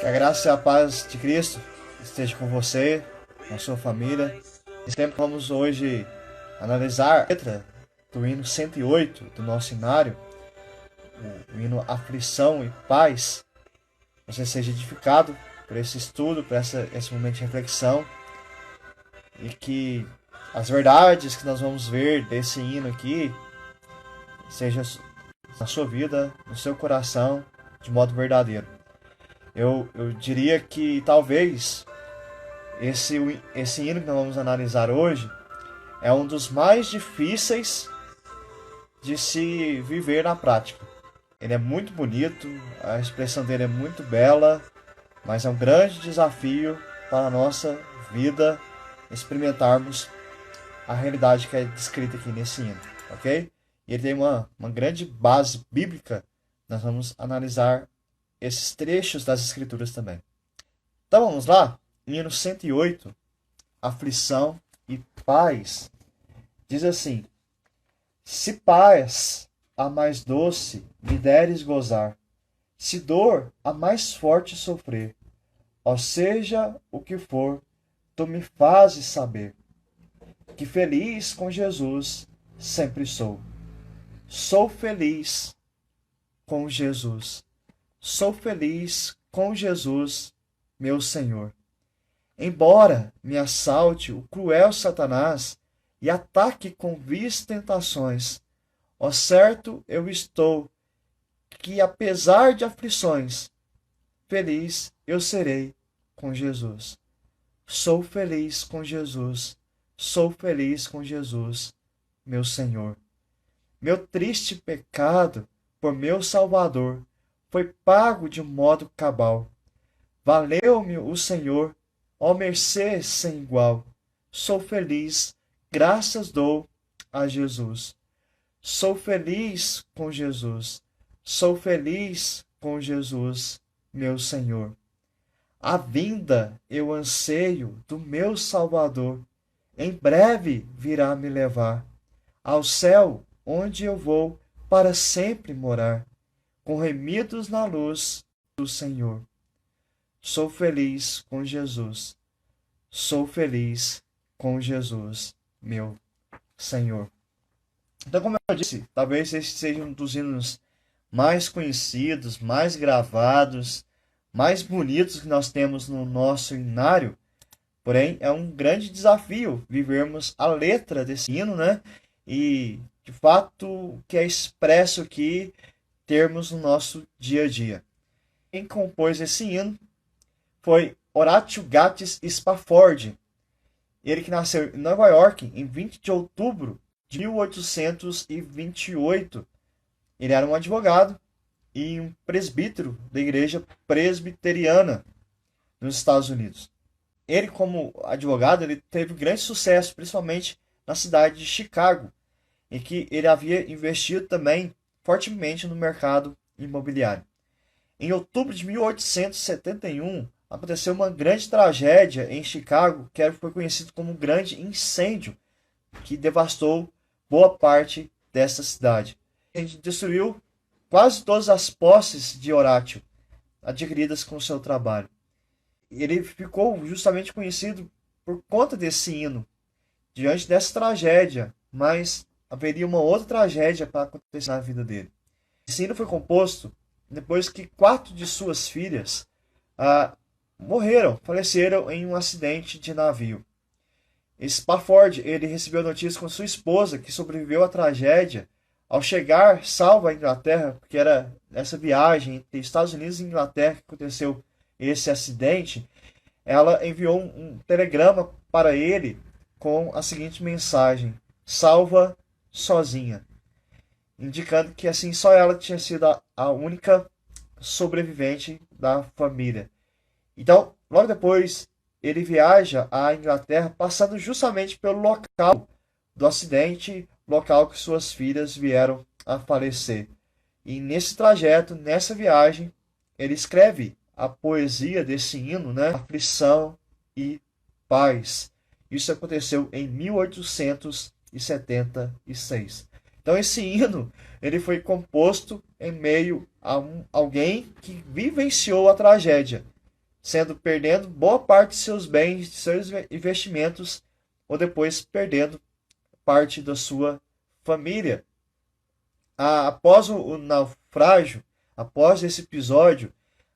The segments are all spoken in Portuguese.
Que a graça e a paz de Cristo esteja com você, com a sua família. Nesse tempo vamos hoje analisar a letra do hino 108 do nosso hinário, o hino Aflição e Paz. Você seja edificado por esse estudo, por esse momento de reflexão, e que as verdades que nós vamos ver desse hino aqui sejam na sua vida, no seu coração, de modo verdadeiro. Eu diria que talvez esse hino que nós vamos analisar hoje é um dos mais difíceis de se viver na prática. Ele é muito bonito, a expressão dele é muito bela, mas é um grande desafio para a nossa vida experimentarmos a realidade que é descrita aqui nesse hino, ok? E ele tem uma grande base bíblica. Nós vamos analisar esses trechos das Escrituras também. Então vamos lá, hino 108, Aflição e Paz. Diz assim: se paz a mais doce me deres gozar, se dor a mais forte sofrer, ó seja o que for, tu me fazes saber, que feliz com Jesus sempre sou. Sou feliz com Jesus. Sou feliz com Jesus, meu Senhor. Embora me assalte o cruel Satanás e ataque com vis tentações, ó certo eu estou que, apesar de aflições, feliz eu serei com Jesus. Sou feliz com Jesus. Sou feliz com Jesus, meu Senhor. Meu triste pecado por meu Salvador foi pago de modo cabal. Valeu-me o Senhor, ó mercê sem igual. Sou feliz, graças dou a Jesus. Sou feliz com Jesus. Sou feliz com Jesus, meu Senhor. A vinda eu anseio do meu Salvador. Em breve virá me levar ao céu, onde eu vou para sempre morar, com remidos na luz do Senhor. Sou feliz com Jesus. Sou feliz com Jesus, meu Senhor. Então, como eu disse, talvez esse seja um dos hinos mais conhecidos, mais gravados, mais bonitos que nós temos no nosso hinário. Porém, é um grande desafio vivermos a letra desse hino, né? E, de fato, o que é expresso aqui, termos no nosso dia a dia. Quem compôs esse hino foi Horatio Gates Spafford. Ele que nasceu em Nova York em 20 de outubro de 1828. Ele era um advogado e um presbítero da igreja presbiteriana nos Estados Unidos. Ele, como advogado, ele teve grande sucesso, principalmente na cidade de Chicago, em que ele havia investido também fortemente no mercado imobiliário. Em outubro de 1871, aconteceu uma grande tragédia em Chicago, que foi conhecido como um grande incêndio, que devastou boa parte dessa cidade. Ele destruiu quase todas as posses de Horatio, adquiridas com o seu trabalho. Ele ficou justamente conhecido por conta desse hino, diante dessa tragédia, mas haveria uma outra tragédia para acontecer na vida dele. Esse hino foi composto depois que 4 de suas filhas faleceram em um acidente de navio. Spafford, ele recebeu a notícia com sua esposa, que sobreviveu à tragédia, ao chegar salva à Inglaterra, porque era essa viagem entre Estados Unidos e Inglaterra que aconteceu esse acidente. Ela enviou um telegrama para ele com a seguinte mensagem: salva sozinha, indicando que assim só ela tinha sido a única sobrevivente da família. Então, logo depois, ele viaja à Inglaterra, passando justamente pelo local do acidente, local que suas filhas vieram a falecer. E nesse trajeto, nessa viagem, ele escreve a poesia desse hino, né? Aflição e Paz. Isso aconteceu em 1876. Então esse hino, ele foi composto em meio a alguém que vivenciou a tragédia sendo perdendo boa parte de seus bens, de seus investimentos, ou depois perdendo parte da sua família. Após o naufrágio, após esse episódio,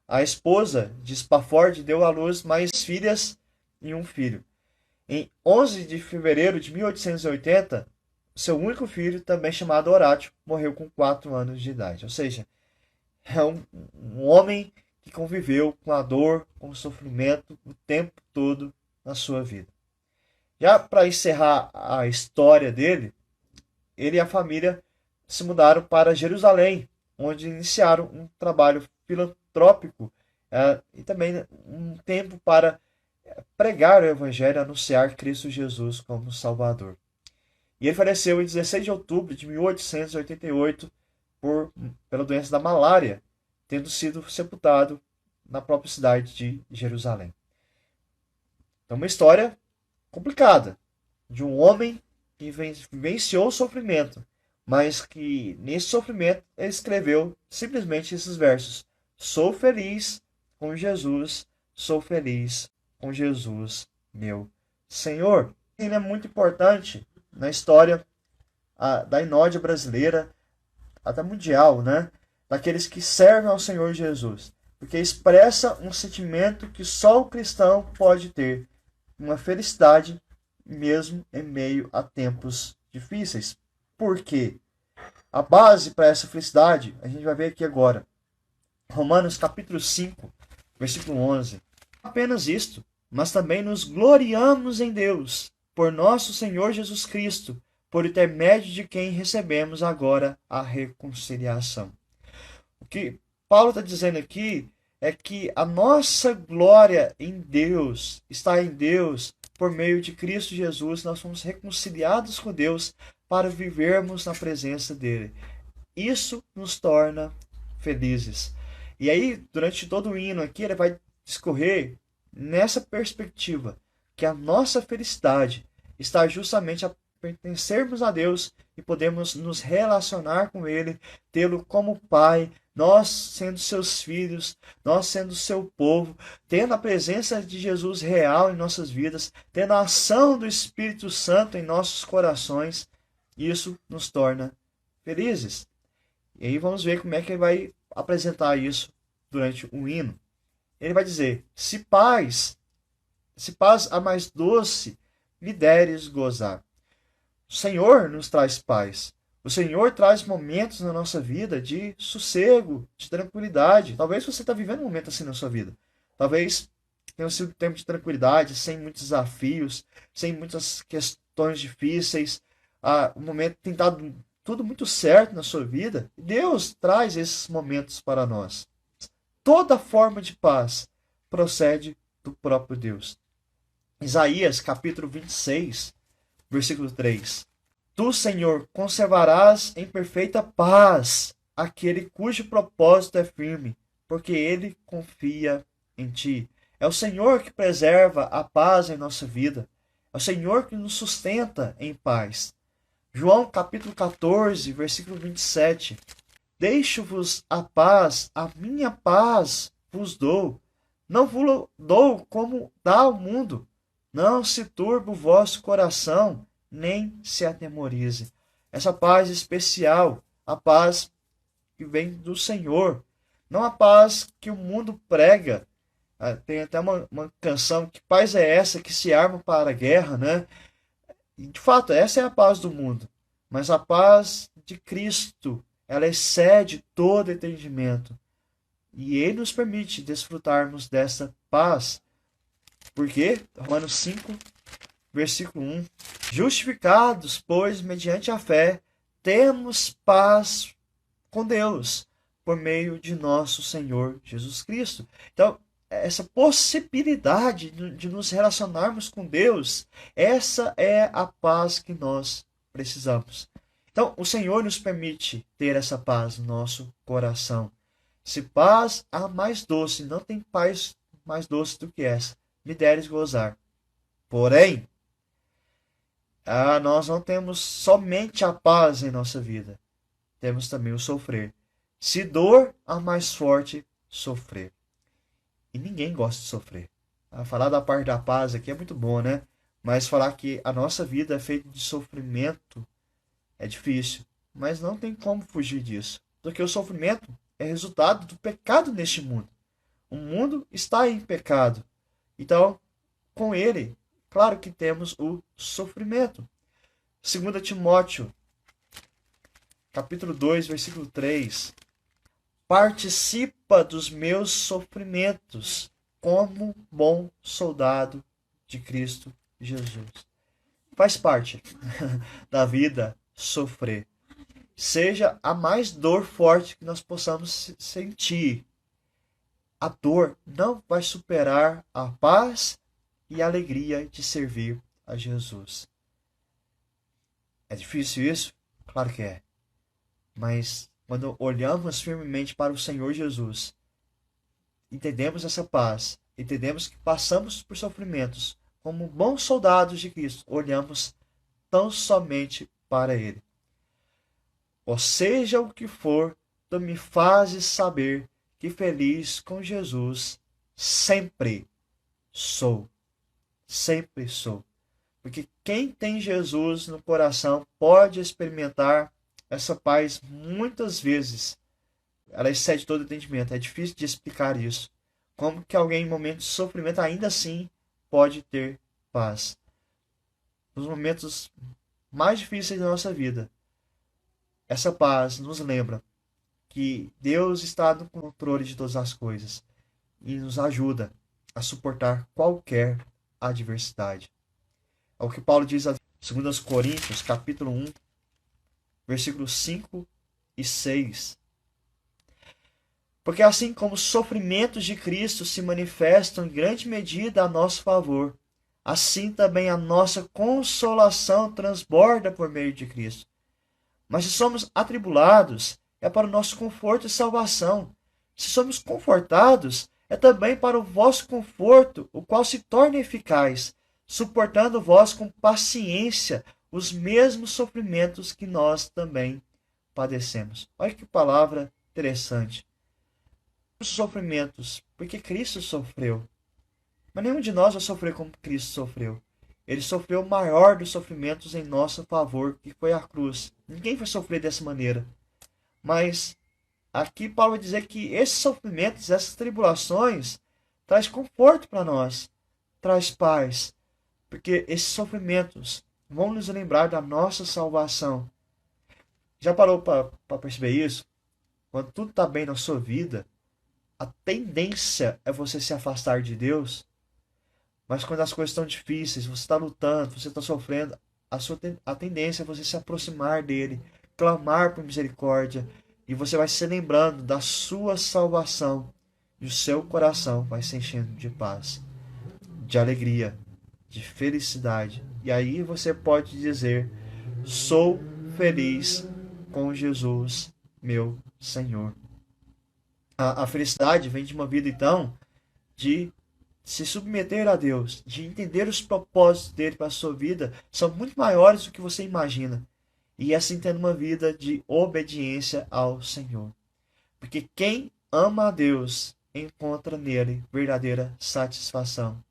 a esposa de Spafford deu à luz mais filhas e um filho. Em 11 de fevereiro de 1880, seu único filho, também chamado Horatio, morreu com 4 anos de idade. Ou seja, é um homem que conviveu com a dor, com o sofrimento o tempo todo na sua vida. Já para encerrar a história dele, ele e a família se mudaram para Jerusalém, onde iniciaram um trabalho filantrópico e também um tempo para pregar o Evangelho, anunciar Cristo Jesus como Salvador. E ele faleceu em 16 de outubro de 1888 pela doença da malária, tendo sido sepultado na própria cidade de Jerusalém. Então, uma história complicada de um homem que vivenciou o sofrimento, mas que nesse sofrimento ele escreveu simplesmente esses versos: sou feliz com Jesus, sou feliz com Jesus, meu Senhor. Ele é muito importante na história da inódia brasileira, até mundial, né? Daqueles que servem ao Senhor Jesus, porque expressa um sentimento que só o cristão pode ter, uma felicidade mesmo em meio a tempos difíceis. Por quê? A base para essa felicidade, a gente vai ver aqui agora. Romanos capítulo 5, versículo 11. Apenas isto, mas também nos gloriamos em Deus, por nosso Senhor Jesus Cristo, por intermédio de quem recebemos agora a reconciliação. O que Paulo está dizendo aqui é que a nossa glória em Deus está em Deus. Por meio de Cristo Jesus, nós somos reconciliados com Deus para vivermos na presença dele. Isso nos torna felizes. E aí, durante todo o hino aqui, ele vai discorrer nessa perspectiva, que a nossa felicidade está justamente a pertencermos a Deus e podemos nos relacionar com ele, tê-lo como Pai, nós sendo seus filhos, nós sendo seu povo, tendo a presença de Jesus real em nossas vidas, tendo a ação do Espírito Santo em nossos corações. Isso nos torna felizes. E aí vamos ver como é que ele vai apresentar isso durante o hino. Ele vai dizer: se paz a mais doce me deres gozar. O Senhor nos traz paz. O Senhor traz momentos na nossa vida de sossego, de tranquilidade. Talvez você está vivendo um momento assim na sua vida. Talvez tenha sido um tempo de tranquilidade, sem muitos desafios, sem muitas questões difíceis. Um momento tem dado tudo muito certo na sua vida. Deus traz esses momentos para nós. Toda forma de paz procede do próprio Deus. Isaías capítulo 26, versículo 3. Tu, Senhor, conservarás em perfeita paz aquele cujo propósito é firme, porque ele confia em ti. É o Senhor que preserva a paz em nossa vida. É o Senhor que nos sustenta em paz. João capítulo 14, versículo 27. Deixo-vos a paz, a minha paz vos dou. Não vos dou como dá o mundo. Não se turbe o vosso coração, nem se atemorize. Essa paz especial, a paz que vem do Senhor, não a paz que o mundo prega. Tem até uma canção: que paz é essa que se arma para a guerra, né? E, de fato, essa é a paz do mundo. Mas a paz de Cristo, ela excede todo entendimento. E ele nos permite desfrutarmos dessa paz. Porque, Romanos 5, versículo 1. Justificados, pois, mediante a fé, temos paz com Deus, por meio de nosso Senhor Jesus Cristo. Então, essa possibilidade de nos relacionarmos com Deus, essa é a paz que nós precisamos. Então, o Senhor nos permite ter essa paz no nosso coração. Se paz a mais doce, não tem paz mais doce do que essa, me deres gozar. Porém, nós não temos somente a paz em nossa vida, temos também o sofrer. Se dor, a mais forte sofrer. E ninguém gosta de sofrer. Falar da parte da paz aqui é muito bom, né? Mas falar que a nossa vida é feita de sofrimento é difícil. Mas não tem como fugir disso. Porque o sofrimento é resultado do pecado neste mundo. O mundo está em pecado. Então, com ele, claro que temos o sofrimento. 2 Timóteo, capítulo 2, versículo 3. Participa dos meus sofrimentos como bom soldado de Cristo Jesus. Faz parte da vida sofrer. Seja a mais dor forte que nós possamos sentir. A dor não vai superar a paz e a alegria de servir a Jesus. É difícil isso? Claro que é. Mas quando olhamos firmemente para o Senhor Jesus, entendemos essa paz, entendemos que passamos por sofrimentos, como bons soldados de Cristo, olhamos tão somente para Ele. Ou seja o que for, tu me fazes saber que feliz com Jesus sempre sou. Sempre sou. Porque quem tem Jesus no coração pode experimentar essa paz muitas vezes. Ela excede todo entendimento. É difícil de explicar isso. Como que alguém em momentos de sofrimento ainda assim pode ter paz? Nos momentos mais difíceis da nossa vida, essa paz nos lembra que Deus está no controle de todas as coisas e nos ajuda a suportar qualquer adversidade. É o que Paulo diz em 2 Coríntios, capítulo 1, versículos 5 e 6. Porque assim como os sofrimentos de Cristo se manifestam em grande medida a nosso favor, assim também a nossa consolação transborda por meio de Cristo. Mas se somos atribulados, é para o nosso conforto e salvação. Se somos confortados, é também para o vosso conforto, o qual se torna eficaz, suportando vós com paciência os mesmos sofrimentos que nós também padecemos. Olha que palavra interessante. Os sofrimentos, porque Cristo sofreu. Mas nenhum de nós vai sofrer como Cristo sofreu. Ele sofreu o maior dos sofrimentos em nosso favor, que foi a cruz. Ninguém vai sofrer dessa maneira. Mas aqui Paulo vai dizer que esses sofrimentos, essas tribulações, traz conforto para nós, traz paz. Porque esses sofrimentos vão nos lembrar da nossa salvação. Já parou para perceber isso? Quando tudo está bem na sua vida, a tendência é você se afastar de Deus. Mas quando as coisas estão difíceis, você está lutando, você está sofrendo, a tendência é você se aproximar dele, clamar por misericórdia, e você vai se lembrando da sua salvação, e o seu coração vai se enchendo de paz, de alegria, de felicidade. E aí você pode dizer: sou feliz com Jesus, meu Senhor. A felicidade vem de uma vida, então, de se submeter a Deus, de entender os propósitos dele para a sua vida, são muito maiores do que você imagina. E assim tendo uma vida de obediência ao Senhor. Porque quem ama a Deus encontra nele verdadeira satisfação.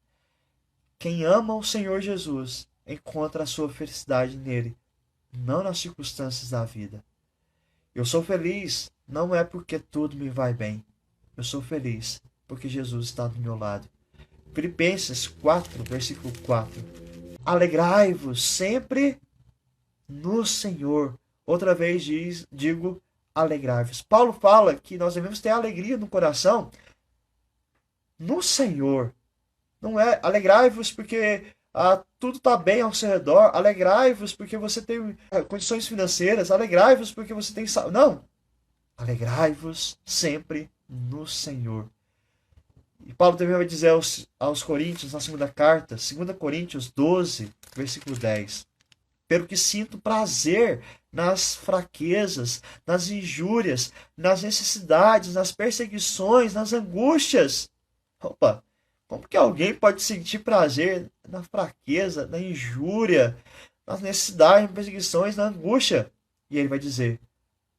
Quem ama o Senhor Jesus encontra a sua felicidade nele, não nas circunstâncias da vida. Eu sou feliz não é porque tudo me vai bem. Eu sou feliz porque Jesus está do meu lado. Filipenses 4, versículo 4. Alegrai-vos sempre no Senhor. Outra vez digo, alegrai-vos. Paulo fala que nós devemos ter alegria no coração no Senhor. Não é alegrai-vos porque tudo está bem ao seu redor. Alegrai-vos porque você tem condições financeiras. Alegrai-vos porque você tem saúde. Não. Alegrai-vos sempre no Senhor. E Paulo também vai dizer aos Coríntios, na segunda carta, 2 Coríntios 12, versículo 10. Pelo que sinto prazer nas fraquezas, nas injúrias, nas necessidades, nas perseguições, nas angústias. Opa, como que alguém pode sentir prazer na fraqueza, na injúria, nas necessidades, nas perseguições, na angústia? E ele vai dizer: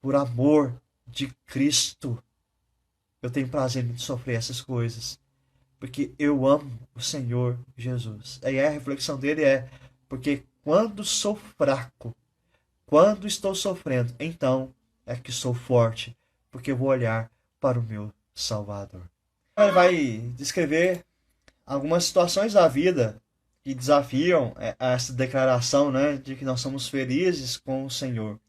por amor de Cristo, eu tenho prazer em sofrer essas coisas. porque eu amo o Senhor Jesus. Aí a reflexão dele é, porque quando sou fraco, quando estou sofrendo, então é que sou forte, porque eu vou olhar para o meu Salvador. Ele vai descrever algumas situações da vida que desafiam essa declaração, né, de que nós somos felizes com o Senhor.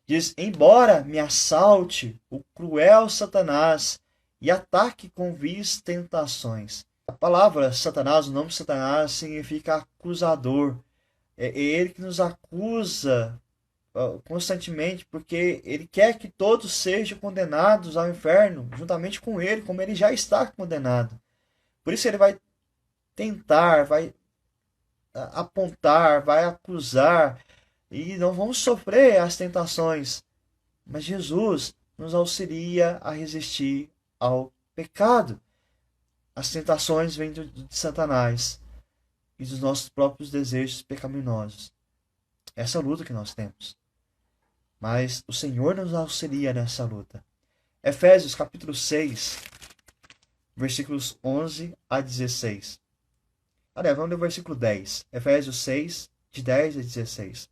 Diz: embora me assalte o cruel Satanás e ataque com vis tentações. A palavra Satanás, o nome Satanás, significa acusador. É ele que nos acusa constantemente, porque ele quer que todos sejam condenados ao inferno, juntamente com ele, como ele já está condenado. Por isso ele vai tentar, vai apontar, vai acusar, e não vamos sofrer as tentações. Mas Jesus nos auxilia a resistir ao pecado. As tentações vêm de Satanás e dos nossos próprios desejos pecaminosos. Essa luta que nós temos. Mas o Senhor nos auxilia nessa luta. Efésios capítulo 6, versículos 11 a 16. Aliás, vamos ler o versículo 10. Efésios 6, de 10 a 16.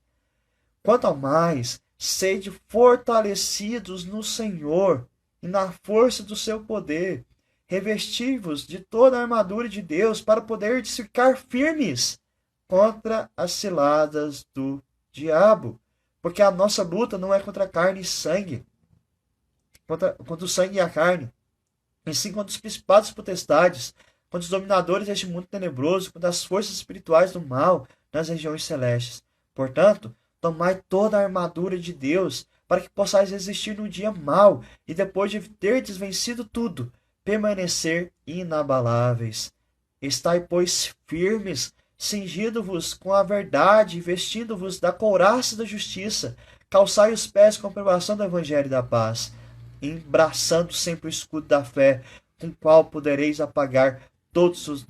Quanto ao mais, sede fortalecidos no Senhor e na força do seu poder. Revesti-vos de toda a armadura de Deus para poder ficar firmes contra as ciladas do diabo. Porque a nossa luta não é contra carne e sangue, contra o sangue e a carne, e sim contra os principados e potestades, contra os dominadores deste mundo tenebroso, contra as forças espirituais do mal nas regiões celestes. Portanto, tomai toda a armadura de Deus, para que possais resistir no dia mau, e depois de terdes vencido tudo, permanecer inabaláveis. Estai, pois, firmes, cingindo-vos com a verdade, vestindo-vos da couraça da justiça, calçai os pés com a aprovação do evangelho da paz, embraçando sempre o escudo da fé, com o qual podereis apagar todos os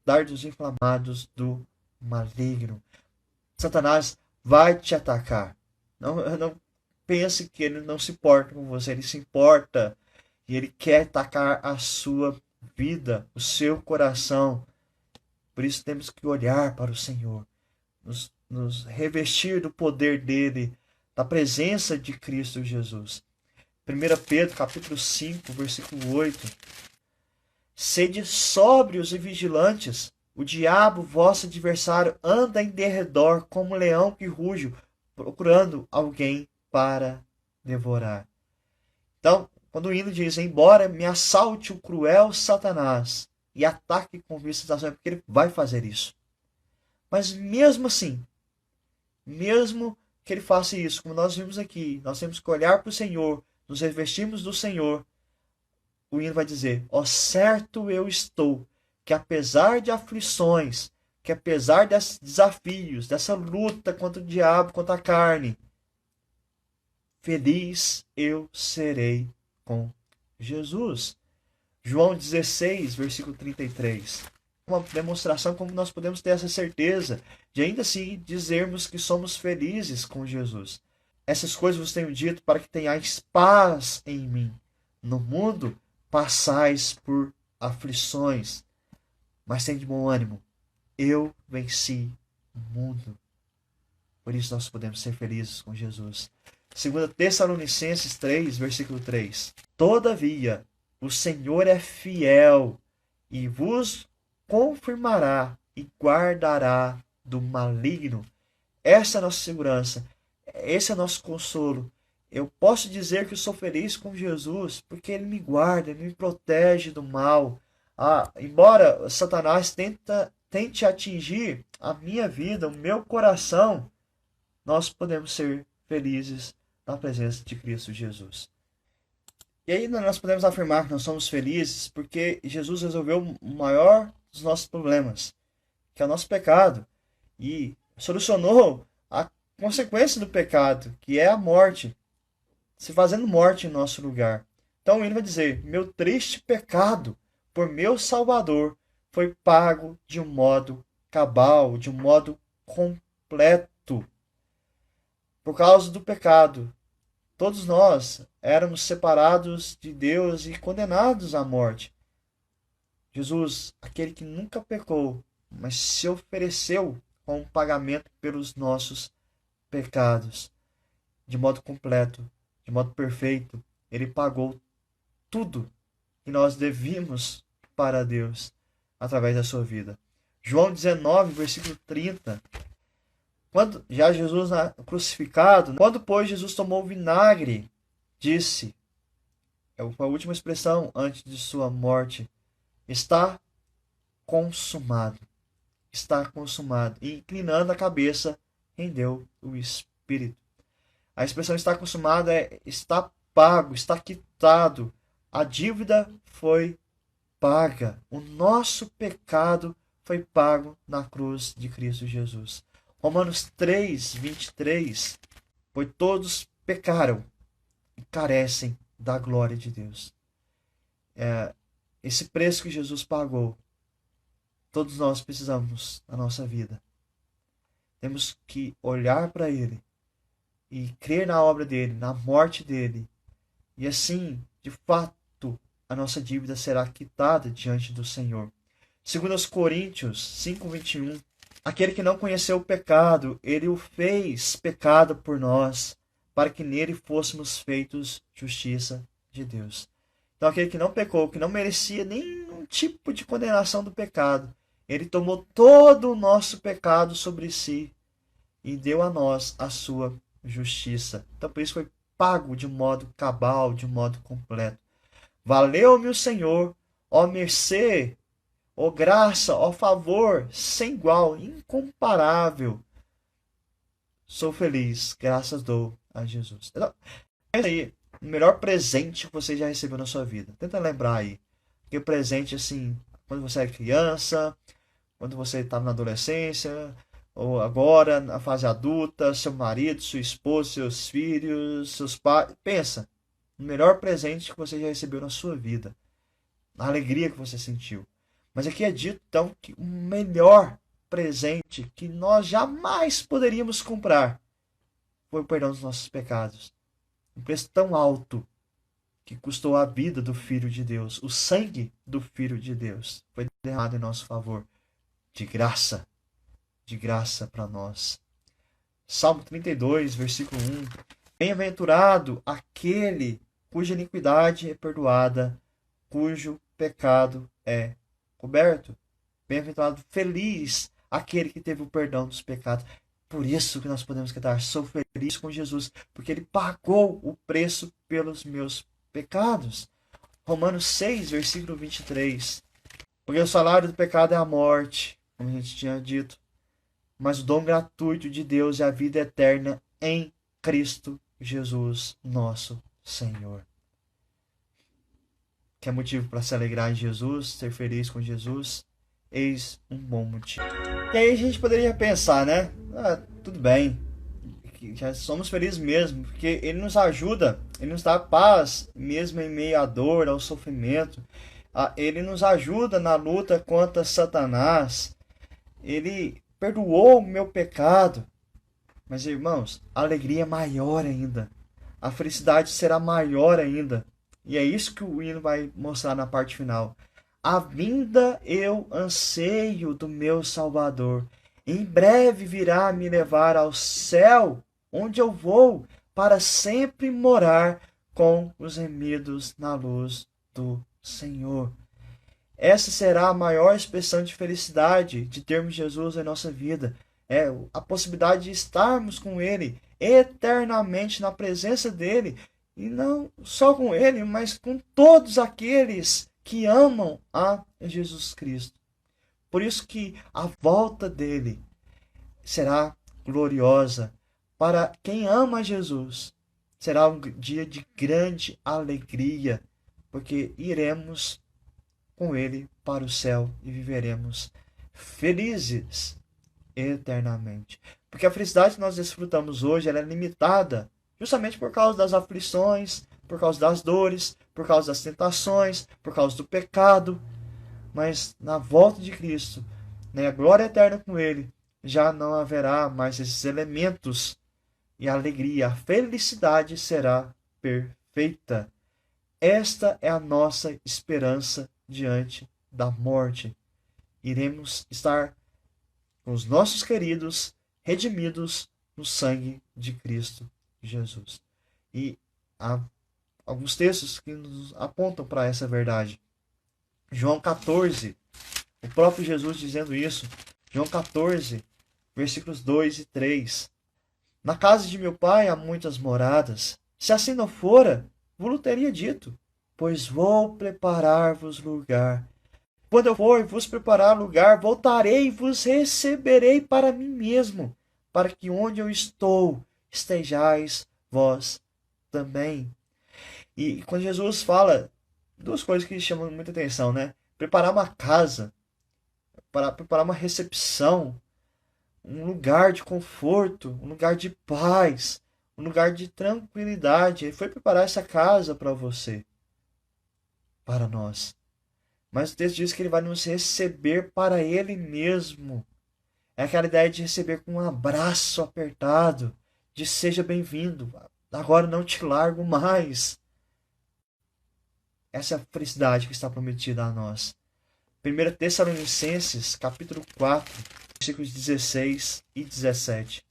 dardos inflamados do maligno. Satanás vai te atacar. Não pense que ele não se importa com você, ele se importa. E ele quer atacar a sua vida, o seu coração. Por isso temos que olhar para o Senhor, nos revestir do poder dele, da presença de Cristo Jesus. 1 Pedro capítulo 5, versículo 8. Sede sóbrios e vigilantes. O diabo, vosso adversário, anda em derredor como um leão que ruge, procurando alguém para devorar. Então, quando o hino diz, embora me assalte o cruel Satanás e ataque com visitação, é porque ele vai fazer isso. Mas mesmo assim, mesmo que ele faça isso, como nós vimos aqui, nós temos que olhar para o Senhor, nos revestirmos do Senhor. O hino vai dizer, ó certo eu estou, que apesar de aflições, que apesar desses desafios, dessa luta contra o diabo, contra a carne, feliz eu serei com Jesus. João 16, versículo 33. Uma demonstração como nós podemos ter essa certeza de ainda assim dizermos que somos felizes com Jesus. Essas coisas vos tenho dito para que tenhais paz em mim. No mundo passais por aflições, mas tende bom ânimo. Eu venci o mundo. Por isso nós podemos ser felizes com Jesus. 2 Tessalonicenses 3, versículo 3. Todavia, o Senhor é fiel e vos confirmará e guardará do maligno. Essa é a nossa segurança. Esse é o nosse consolo. Eu posso dizer que eu sou feliz com Jesus porque Ele me guarda, Ele me protege do mal. Embora Satanás tente atingir a minha vida, o meu coração, nós podemos ser felizes na presença de Cristo Jesus. E aí nós podemos afirmar que nós somos felizes porque Jesus resolveu o maior dos nossos problemas, que é o nosso pecado, e solucionou a consequência do pecado, que é a morte, se fazendo morte em nosso lugar. Então ele vai dizer, meu triste pecado por meu Salvador foi pago de um modo cabal, de um modo completo. Por causa do pecado, todos nós éramos separados de Deus e condenados à morte. Jesus, aquele que nunca pecou, mas se ofereceu como pagamento pelos nossos pecados, de modo completo, de modo perfeito, ele pagou tudo que nós devíamos para Deus através da sua vida. João 19, versículo 30. Quando já Jesus crucificado, quando pois Jesus tomou o vinagre, disse, foi a última expressão antes de sua morte, está consumado. Está consumado. E inclinando a cabeça, rendeu o espírito. A expressão está consumado é está pago, está quitado. A dívida foi paga. O nosso pecado foi pago na cruz de Cristo Jesus. Romanos 3, 23. Pois todos pecaram e carecem da glória de Deus. Esse preço que Jesus pagou, todos nós precisamos na nossa vida. Temos que olhar para Ele e crer na obra dele, na morte dele. E assim, de fato, a nossa dívida será quitada diante do Senhor. 2 Coríntios 5:21. Aquele que não conheceu o pecado, ele o fez pecado por nós, para que nele fôssemos feitos justiça de Deus. Então aquele que não pecou, que não merecia nenhum tipo de condenação do pecado, ele tomou todo o nosso pecado sobre si e deu a nós a sua justiça. Então por isso foi pago de modo cabal, de modo completo. Valeu-me o Senhor, ó mercê, ó graça, ó favor, sem igual, incomparável. Sou feliz, graças dou a Jesus. Então, é aí, o melhor presente que você já recebeu na sua vida. Tenta lembrar aí. Porque o presente, assim, quando você é criança, quando você estava na adolescência, ou agora, na fase adulta, seu marido, sua esposa, seus filhos, seus pais. Pensa, o melhor presente que você já recebeu na sua vida. A alegria que você sentiu. Mas aqui é dito, então, que o melhor presente que nós jamais poderíamos comprar foi o perdão dos nossos pecados. Um preço tão alto que custou a vida do Filho de Deus. O sangue do Filho de Deus foi derramado em nosso favor. De graça para nós. Salmo 32, versículo 1. Bem-aventurado aquele cuja iniquidade é perdoada, cujo pecado é coberto. Bem-aventurado, feliz aquele que teve o perdão dos pecados. Por isso que nós podemos cantar, sou feliz com Jesus, porque ele pagou o preço pelos meus pecados. Romanos 6, versículo 23. Porque o salário do pecado é a morte, como a gente tinha dito. Mas o dom gratuito de Deus é a vida eterna em Cristo Jesus, nosso Senhor. Quer motivo para se alegrar em Jesus, ser feliz com Jesus? Eis um bom motivo. E aí a gente poderia pensar, né? Tudo bem, já somos felizes mesmo, porque Ele nos ajuda, Ele nos dá paz, mesmo em meio à dor, ao sofrimento. Ele nos ajuda na luta contra Satanás. Ele perdoou o meu pecado. Mas, irmãos, a alegria é maior ainda. A felicidade será maior ainda. E é isso que o hino vai mostrar na parte final. A vinda eu anseio do meu Salvador. Em breve virá me levar ao céu, onde eu vou para sempre morar com os remidos na luz do Senhor. Essa será a maior expressão de felicidade de termos Jesus em nossa vida. É a possibilidade de estarmos com Ele eternamente na presença dEle. E não só com Ele, mas com todos aqueles que amam a Jesus Cristo. Por isso que a volta dEle será gloriosa. Para quem ama Jesus, será um dia de grande alegria, porque iremos com Ele para o céu e viveremos felizes eternamente. Porque a felicidade que nós desfrutamos hoje ela é limitada justamente por causa das aflições, por causa das dores, por causa das tentações, por causa do pecado. Mas na volta de Cristo, na glória eterna com Ele, já não haverá mais esses elementos e a alegria, a felicidade será perfeita. Esta é a nossa esperança diante da morte, iremos estar com os nossos queridos redimidos no sangue de Cristo Jesus. E há alguns textos que nos apontam para essa verdade. João 14, o próprio Jesus dizendo isso. João 14, versículos 2 e 3. Na casa de meu pai há muitas moradas. Se assim não fora, vos teria dito, pois vou preparar-vos lugar. Quando eu for vos preparar lugar, voltarei e vos receberei para mim mesmo, para que onde eu estou, estejais vós também. E quando Jesus fala, duas coisas que chamam muita atenção, né? Preparar uma casa, para preparar uma recepção, um lugar de conforto, um lugar de paz, um lugar de tranquilidade. Ele foi preparar essa casa para você, para nós. Mas o texto diz que ele vai nos receber para ele mesmo. É aquela ideia de receber com um abraço apertado, de seja bem-vindo, agora não te largo mais. Essa é a felicidade que está prometida a nós. 1 Tessalonicenses, capítulo 4, versículos 16 e 17.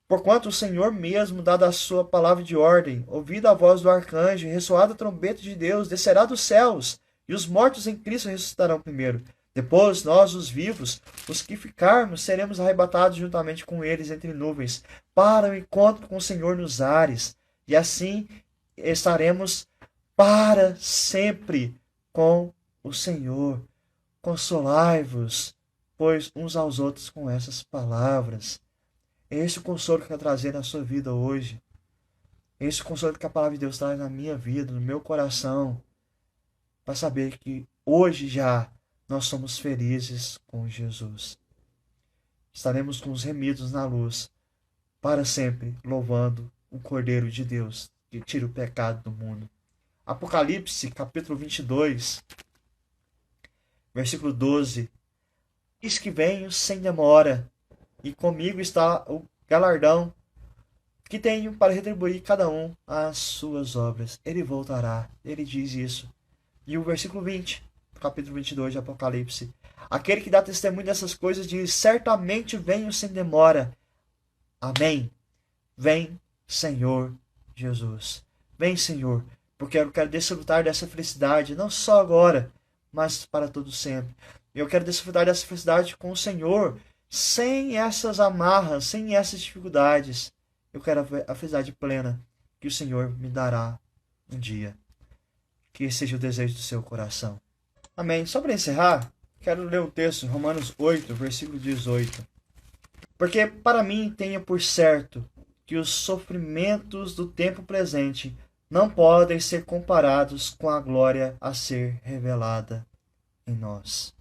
Porquanto o Senhor mesmo, dada a sua palavra de ordem, ouvida a voz do arcanjo e ressoada a trombeta de Deus, descerá dos céus, e os mortos em Cristo ressuscitarão primeiro. Depois, nós, os vivos, os que ficarmos, seremos arrebatados juntamente com eles entre nuvens, para o encontro com o Senhor nos ares, e assim estaremos para sempre com o Senhor. Consolai-vos, pois, uns aos outros com essas palavras. É esse o consolo que eu quero trazer na sua vida hoje. É esse o consolo que a palavra de Deus traz na minha vida, no meu coração, para saber que hoje já nós somos felizes com Jesus. Estaremos com os remidos na luz, para sempre louvando o Cordeiro de Deus, que tira o pecado do mundo. Apocalipse, capítulo 22, versículo 12. Eis que venho sem demora, e comigo está o galardão que tenho para retribuir cada um as suas obras. Ele voltará, ele diz isso. E o versículo 20, capítulo 22 de Apocalipse. Aquele que dá testemunho dessas coisas diz, certamente venho sem demora. Amém. Vem, Senhor Jesus. Vem, Senhor, porque eu quero desfrutar dessa felicidade, não só agora, mas para todo sempre. Eu quero desfrutar dessa felicidade com o Senhor, sem essas amarras, sem essas dificuldades. Eu quero a felicidade plena que o Senhor me dará um dia. Que esse seja o desejo do seu coração. Amém. Só para encerrar, quero ler um texto, Romanos 8, versículo 18. Porque para mim tenha por certo que os sofrimentos do tempo presente não podem ser comparados com a glória a ser revelada em nós.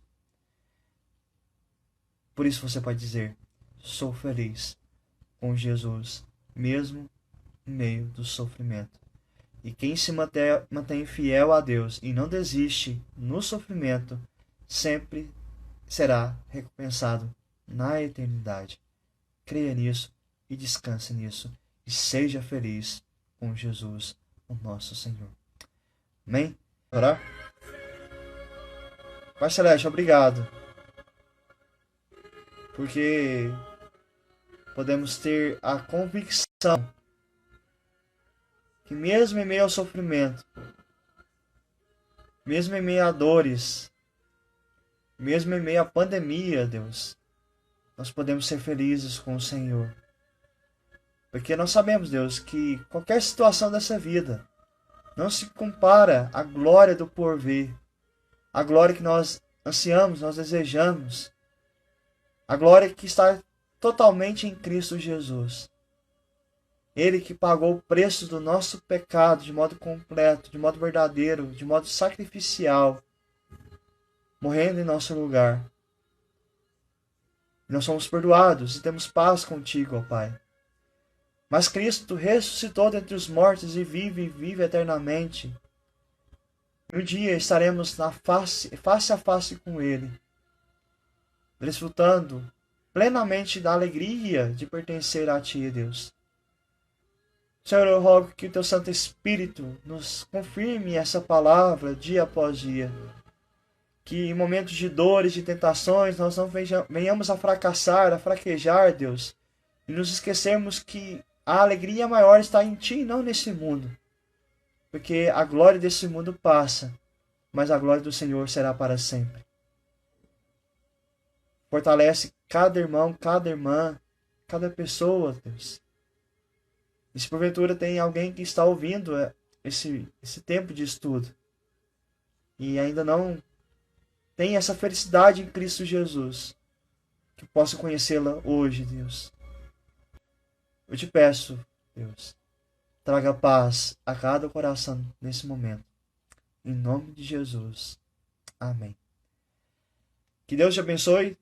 Por isso você pode dizer, sou feliz com Jesus, mesmo em meio do sofrimento. E quem se mantém fiel a Deus e não desiste no sofrimento, sempre será recompensado na eternidade. Creia nisso e descanse nisso. E seja feliz com Jesus, o nosso Senhor. Amém? Orar? Pai Celeste, obrigado. Porque podemos ter a convicção que mesmo em meio ao sofrimento, mesmo em meio a dores, mesmo em meio à pandemia, Deus, nós podemos ser felizes com o Senhor. Porque nós sabemos, Deus, que qualquer situação dessa vida não se compara à glória do porvir, a glória que nós ansiamos, nós desejamos, a glória que está totalmente em Cristo Jesus. Ele que pagou o preço do nosso pecado de modo completo, de modo verdadeiro, de modo sacrificial, morrendo em nosso lugar. Nós somos perdoados e temos paz contigo, ó Pai. Mas Cristo ressuscitou dentre os mortos e vive eternamente. Um dia estaremos face a face com Ele, desfrutando plenamente da alegria de pertencer a Ti, Deus. Senhor, eu rogo que o Teu Santo Espírito nos confirme essa palavra dia após dia. Que em momentos de dores, de tentações, nós não venhamos a fracassar, a fraquejar, Deus, e nos esquecermos que a alegria maior está em Ti e não nesse mundo. Porque a glória desse mundo passa, mas a glória do Senhor será para sempre. Fortalece cada irmão, cada irmã, cada pessoa, Deus. E se porventura tem alguém que está ouvindo esse tempo de estudo e ainda não tem essa felicidade em Cristo Jesus, que possa conhecê-la hoje, Deus. Eu te peço, Deus, traga paz a cada coração nesse momento. Em nome de Jesus. Amém. Que Deus te abençoe.